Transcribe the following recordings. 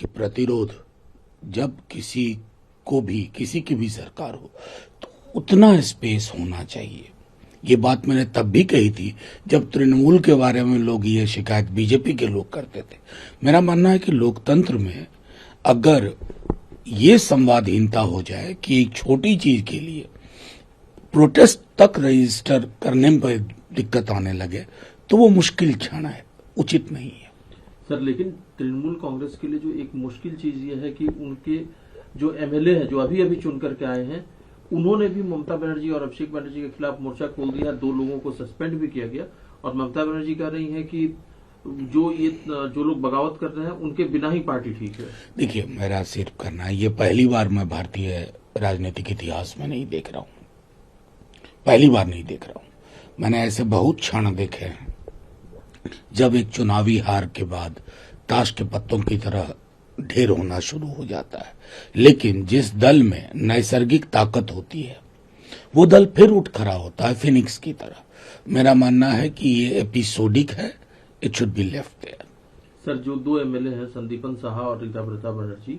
कि प्रतिरोध जब किसी की भी सरकार हो तो उतना स्पेस होना चाहिए। ये बात मैंने तब भी कही थी जब तृणमूल के बारे में लोग ये शिकायत बीजेपी के लोग करते थे। मेरा मानना है कि लोकतंत्र में अगर ये संवादहीनता हो जाए कि एक छोटी चीज के लिए प्रोटेस्ट तक रजिस्टर करने में दिक्कत आने लगे तो वो मुश्किल क्षण है, उचित नहीं है। सर, लेकिन तृणमूल कांग्रेस के लिए जो एक मुश्किल चीज ये है कि उनके जो एमएलए हैं जो अभी चुन करके आए हैं, उन्होंने भी ममता बनर्जी और अभिषेक बनर्जी के खिलाफ मोर्चा खोल दिया। 2 लोगों को सस्पेंड भी किया गया और ममता बनर्जी कह रही हैं कि जो लोग बगावत कर रहे हैं उनके बिना ही पार्टी ठीक है। देखिए, मेरा सिर्फ करना है, ये पहली बार मैं भारतीय राजनीतिक इतिहास में नहीं देख रहा हूं, पहली बार नहीं देख रहा हूं। मैंने ऐसे बहुत क्षण देखे हैं जब एक चुनावी हार के बाद ताश के पत्तों की तरह ढेर होना शुरू हो जाता है, लेकिन जिस दल में नैसर्गिक ताकत होती है वो दल फिर उठ खड़ा होता है फिनिक्स की तरह। मेरा मानना है कि ये एपिसोडिक है, it should be left there. Sir, जो 2 एमएलए हैं संदीपन साहा और रीता बनर्जी,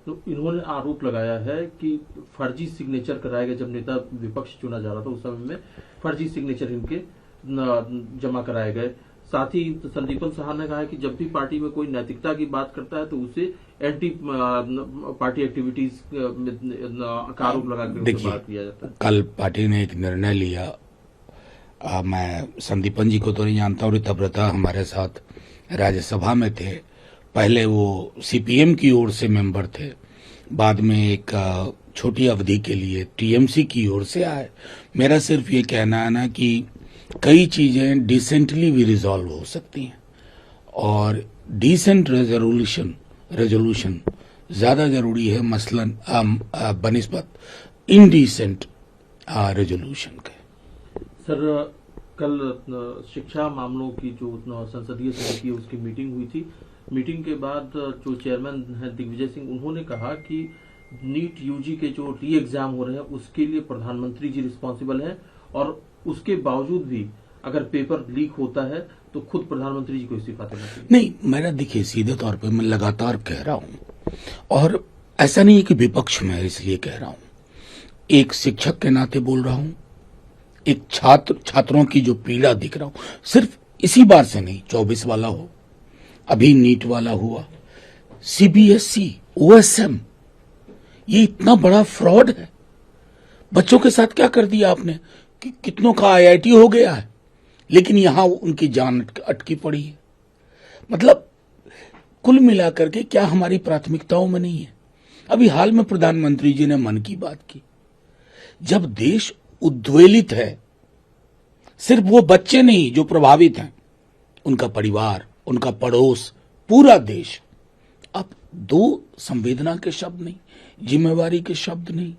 तो इन्होंने आरोप लगाया है कि फर्जी सिग्नेचर कराए गए। जब नेता विपक्ष चुना जा रहा था उस समय में फर्जी सिग्नेचर इनके जमा कराए गए। साथ ही संदीपन साहा ने कहा है कि जब भी पार्टी में कोई नैतिकता की बात करता है तो उसे एंटी पार्टी एक्टिविटीज का आरोप लगाकर बात किया जाता है। कल पार्टी ने एक निर्णय लिया, मैं संदीपन जी को तो नहीं जानता और रीता हमारे साथ राज्यसभा में थे। पहले वो सीपीएम की ओर से मेंबर थे, बाद में एक छोटी अवधि के लिए टीएमसी की ओर से आए। मेरा सिर्फ ये कहना है ना कि कई चीजें डिसेंटली भी रिजॉल्व हो सकती हैं और डिसेंट रेजोल्यूशन ज्यादा जरूरी है मसलन बनिस्बत इनडिसेंट रेजोल्यूशन के। सर, कल शिक्षा मामलों की जो संसदीय समिति है उसकी मीटिंग हुई थी। मीटिंग के बाद जो चेयरमैन है दिग्विजय सिंह, उन्होंने कहा कि नीट यूजी के जो री एग्जाम हो रहे हैं उसके लिए प्रधानमंत्री जी रिस्पॉन्सिबल हैं और उसके बावजूद भी अगर पेपर लीक होता है तो खुद प्रधानमंत्री जी को इस्तीफा देना चाहिए। नहीं, मेरा देखिए सीधे तौर पे मैं लगातार कह रहा हूं और ऐसा नहीं है कि विपक्ष में इसलिए कह रहा हूं, एक शिक्षक के नाते बोल रहा हूं, एक छात्रों की जो पीड़ा दिख रहा हूं। सिर्फ इसी बार से नहीं, 24 वाला हो, अभी नीट वाला हुआ, सीबीएसई, ओएसएम, ये इतना बड़ा फ्रॉड है। बच्चों के साथ क्या कर दिया आपने कि कितनों का आईआईटी हो गया है लेकिन यहां उनकी जान अटकी पड़ी है। मतलब कुल मिलाकर के क्या हमारी प्राथमिकताओं में नहीं है। अभी हाल में प्रधानमंत्री जी ने मन की बात की। जब देश उद्वेलित है, सिर्फ वो बच्चे नहीं जो प्रभावित हैं, उनका परिवार, उनका पड़ोस, पूरा देश। अब 2 संवेदना के शब्द नहीं, जिम्मेवारी के शब्द नहीं।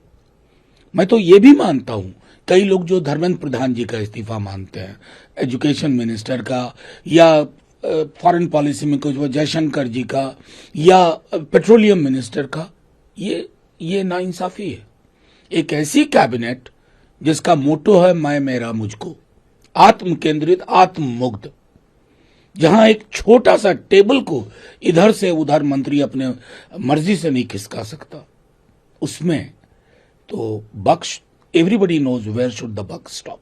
मैं तो ये भी मानता हूं, कई लोग जो धर्मेंद्र प्रधान जी का इस्तीफा मानते हैं, एजुकेशन मिनिस्टर का या फॉरेन पॉलिसी में कुछ जयशंकर जी का या पेट्रोलियम मिनिस्टर का, ये नाइंसाफी है। एक ऐसी कैबिनेट जिसका मोटो है मैं मेरा मुझको, आत्म केंद्रित, आत्ममुग्ध, जहां एक छोटा सा टेबल को इधर से उधर मंत्री अपने मर्जी से नहीं खिसका सकता, उसमें तो bucks everybody knows where should the buck stop.